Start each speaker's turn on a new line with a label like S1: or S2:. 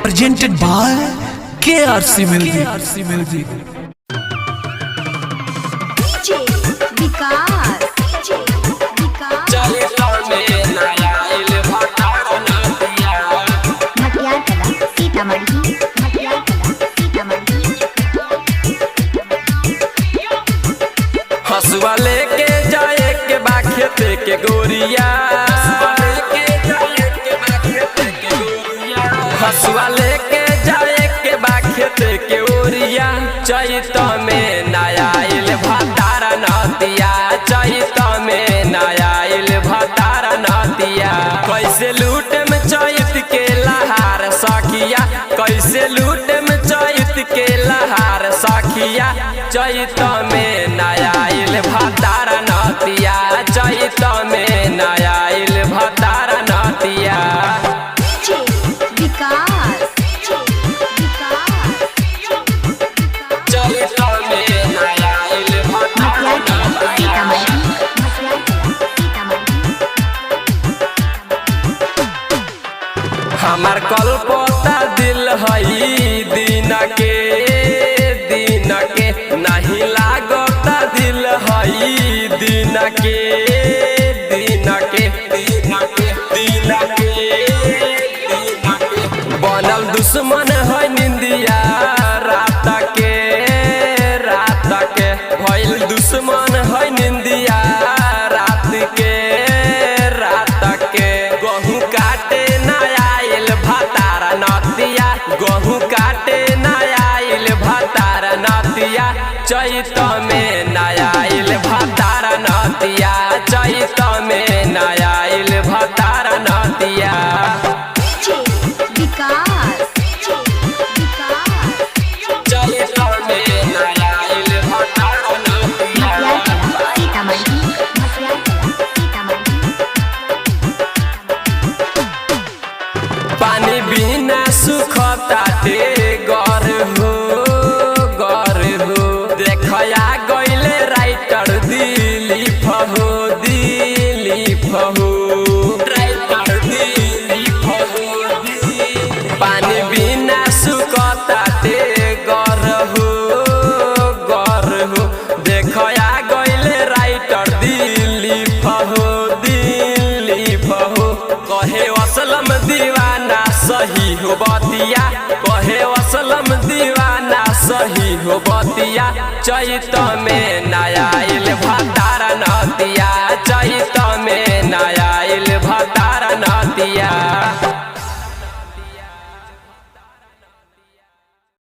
S1: presented by KRC Music.
S2: DJ विकास मटियार कला सीतामढ़ी
S3: हसुआ लेके जाए के बा खेते के गोरिया, हसुआ लेके जाए के बा खेते के ओरिया। चैत में नया आइल भतारा नदिया, चैत में नया आइल भतारा नदिया। कैसे लूट में चैत के लहार सखिया, कैसे लूट में चैत के लहार सखिया। चैत में नया आइल भतारा नदिया, चैत में नया आइल भतारा नदिया। हमार कल्पता दिल हई दिन के नहीं लागता दिल हई दिन के बनल दुश्मन है निंदिया रात के भइल दुश्मन है निंदिया रात के गहूँ काटे भतारा नदिया, गहूँ काटे नया आइल भतारा नदिया। चैत में नया आइल भतारा नदिया, चैत में नया आइल भतारा नदिया। चैत में नया आइल भतारा नदिया। पानी बिना सुखताटे गर हो देखया गईले राइटर दिलीप हो राइटर दिलीप हो। पानी बिना सुखताटे गर हो देखया गईले राइटर दिलीप हो कहे असलम दीवाना सही हो बतिया, कहे असलम दीवाना सही हो बतिया। चैत में नया आइल भतारा नदिया,